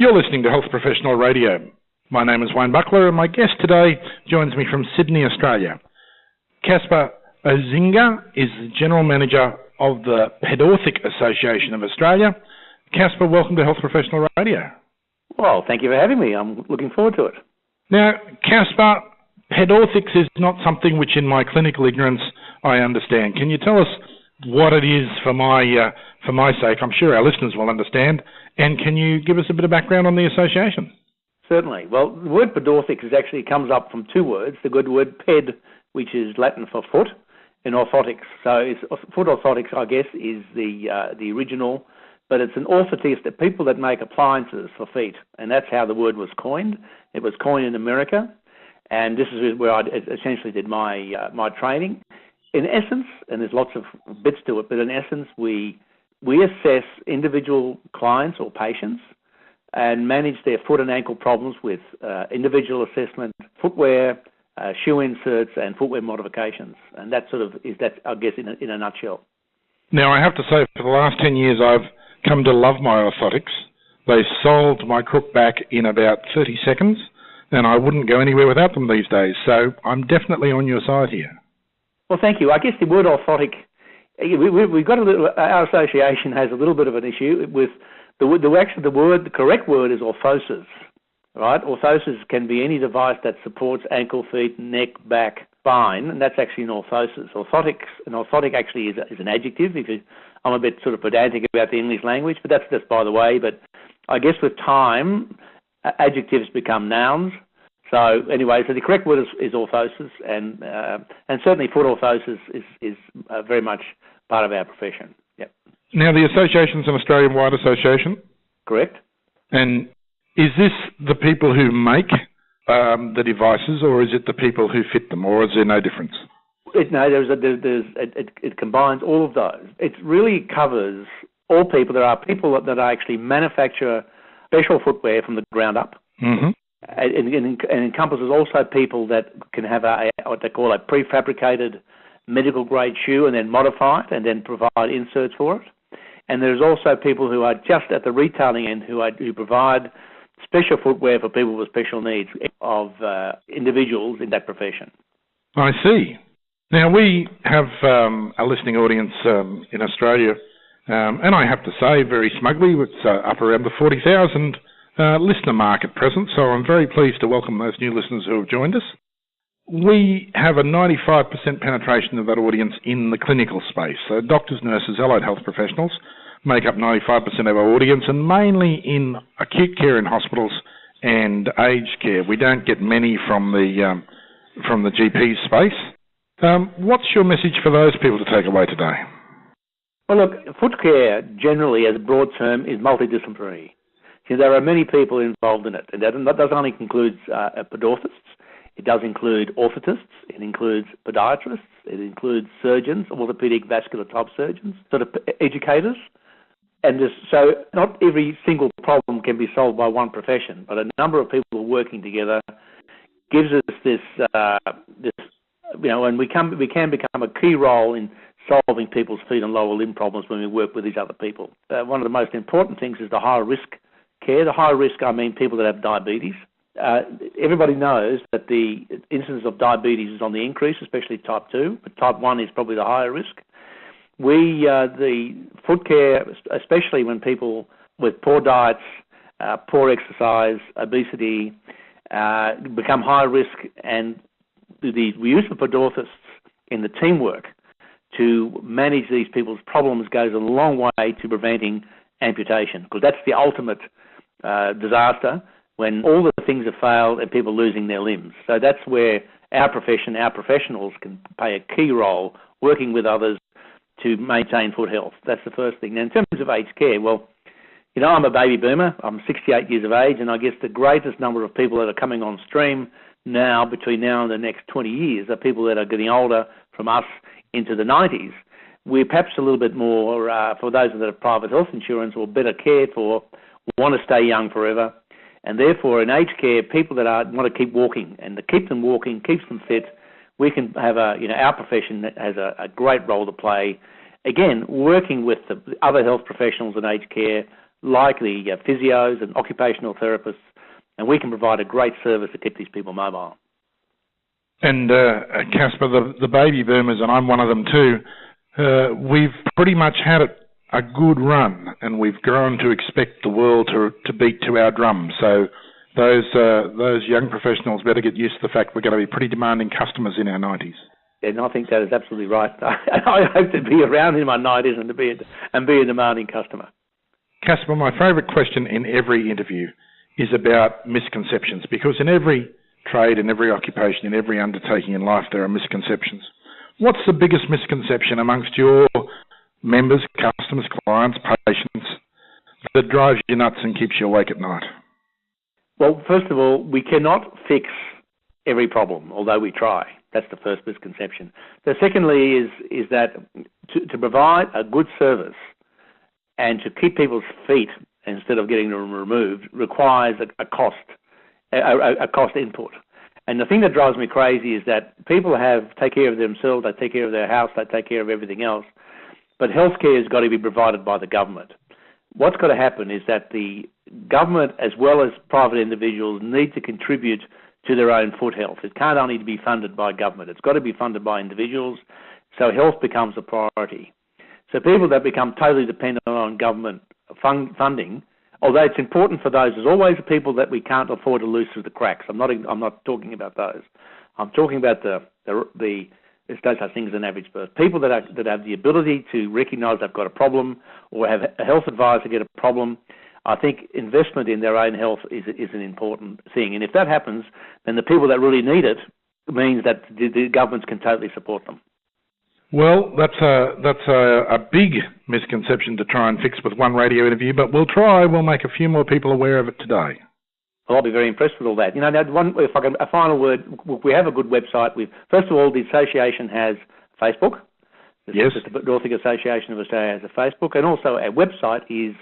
You're listening to Health Professional Radio. My name is Wayne Bucklar, and my guest today joins me from Sydney, Australia. Casper Ozinga is the General Manager of the Pedorthic Association of Australia. Casper, welcome to Health Professional Radio. Well, thank you for having me. I'm looking forward to it. Now, Casper, Pedorthics is not something which in my clinical ignorance I understand. Can you tell us what it is for my sake? I'm sure our listeners will understand. And can you give us a bit of background on the association? Certainly. Well, the word Pedorthics actually comes up from two words. The good word ped, which is Latin for foot, and orthotics. So foot orthotics, I guess, is the original, but it's an orthotist, the people that make appliances for feet, and that's how the word was coined. It was coined in America, and this is where I essentially did my training. In essence, and there's lots of bits to it, but in essence, we assess individual clients or patients and manage their foot and ankle problems with individual assessment, footwear, shoe inserts, and footwear modifications. And that sort of is that, I guess, in a nutshell. Now, I have to say, for the last 10 years, I've come to love my orthotics. They solved my crook back in about 30 seconds, and I wouldn't go anywhere without them these days. So I'm definitely on your side here. Well, thank you. I guess the word orthotic, we've got a little. Our association has a little bit of an issue with the correct word is orthoses, right? Orthoses can be any device that supports ankle, feet, neck, back, spine, and that's actually an orthosis. An orthotic actually is an adjective. I'm a bit sort of pedantic about the English language, but that's just by the way. But I guess with time, adjectives become nouns. So anyway, so the correct word is orthosis, and certainly foot orthosis is very much part of our profession. Yep. Now, the association's an Australian-wide association? Correct. And is this the people who make the devices, or is it the people who fit them, or is there no difference? It combines all of those. It really covers all people. There are people that actually manufacture special footwear from the ground up. Mm-hmm. It encompasses also people that can have what they call a prefabricated medical grade shoe and then modify it and then provide inserts for it. And there's also people who are just at the retailing end who provide special footwear for people with special needs of individuals in that profession. I see. Now, we have a listening audience in Australia, and I have to say very smugly, it's up around the 40,000 listener mark at present, so I'm very pleased to welcome those new listeners who have joined us. We have a 95% penetration of that audience in the clinical space. So doctors, nurses, allied health professionals make up 95% of our audience, and mainly in acute care in hospitals and aged care. We don't get many from the GP space. What's your message for those people to take away today? Well, look, foot care generally, as a broad term, is multidisciplinary. So there are many people involved in it, and that doesn't only include pedorthists. It does include orthotists. It includes podiatrists. It includes surgeons, orthopedic vascular type surgeons, sort of educators. And so not every single problem can be solved by one profession, but a number of people working together gives us this, and we can become a key role in solving people's feet and lower limb problems when we work with these other people. One of the most important things is the high risk care. The high risk, I mean people that have diabetes. Everybody knows that the incidence of diabetes is on the increase, especially type 2, but type 1 is probably the higher risk. The foot care, especially when people with poor diets, poor exercise, obesity, become high risk, and the use of pedorthists in the teamwork to manage these people's problems goes a long way to preventing amputation, because that's the ultimate disaster when all the things have failed and people losing their limbs. So that's where our professionals can play a key role working with others to maintain foot health. That's the first thing. Now, in terms of aged care, well, I'm a baby boomer. I'm 68 years of age, and I guess the greatest number of people that are coming on stream now, between now and the next 20 years, are people that are getting older from us into the 90s. We're perhaps a little bit more, for those that have private health insurance or better cared for, want to stay young forever. And therefore, in aged care, people that want to keep walking, and to keep them walking, keeps them fit, we can have our profession has a great role to play. Again, working with the other health professionals in aged care, like the physios and occupational therapists, and we can provide a great service to keep these people mobile. And Casper, the baby boomers, and I'm one of them too, we've pretty much had a good run, and we've grown to expect the world to beat to our drum. So those young professionals better get used to the fact we're going to be pretty demanding customers in our 90s. And I think that is absolutely right. I hope to be around in my 90s and be a demanding customer. Casper, my favourite question in every interview is about misconceptions, because in every trade, in every occupation, in every undertaking in life, there are misconceptions. What's the biggest misconception amongst your members, customers, clients, patients that drives you nuts and keeps you awake at night? Well, first of all, we cannot fix every problem, although we try. That's the first misconception. The secondly is that to provide a good service and to keep people's feet instead of getting them removed requires a cost input. And the thing that drives me crazy is that people take care of themselves, they take care of their house, they take care of everything else, but healthcare has got to be provided by the government. What's got to happen is that the government, as well as private individuals, need to contribute to their own foot health. It can't only be funded by government. It's got to be funded by individuals, so health becomes a priority. So people that become totally dependent on government funding, although it's important for those, there's always the people that we can't afford to lose through the cracks. I'm not talking about those. I'm talking about there's no such thing as an average person. People that have the ability to recognise they've got a problem or have a health advisor get a problem. I think investment in their own health is an important thing. And if that happens, then the people that really need it means that the governments can totally support them. Well, that's a big misconception to try and fix with one radio interview, but we'll try. We'll make a few more people aware of it today. Well, I'll be very impressed with all that. You know, now a final word. We have a good website. First of all, the association has Facebook. Yes. The Pedorthic Association of Australia has a Facebook, and also our website is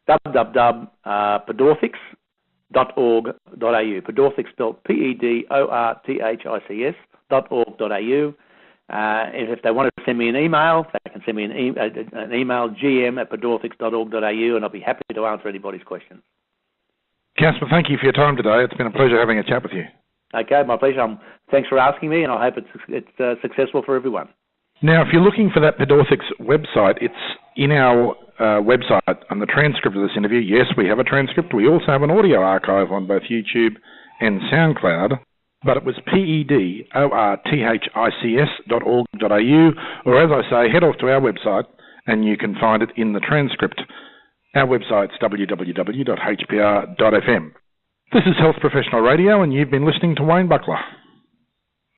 www.pedorthics.org.au. Pedorthics spelled pedorthics.org.au. And if they want to send me an email, they can send me an email, gm@pedorthics.org.au, and I'll be happy to answer anybody's questions. Casper, thank you for your time today. It's been a pleasure having a chat with you. Okay, my pleasure. Thanks for asking me, and I hope it's successful for everyone. Now, if you're looking for that Pedorthics website, it's in our website on the transcript of this interview. Yes, we have a transcript. We also have an audio archive on both YouTube and SoundCloud. But it was pedorthics.org.au, or as I say, head off to our website and you can find it in the transcript. Our website's www.hpr.fm. This is Health Professional Radio, and you've been listening to Wayne Bucklar.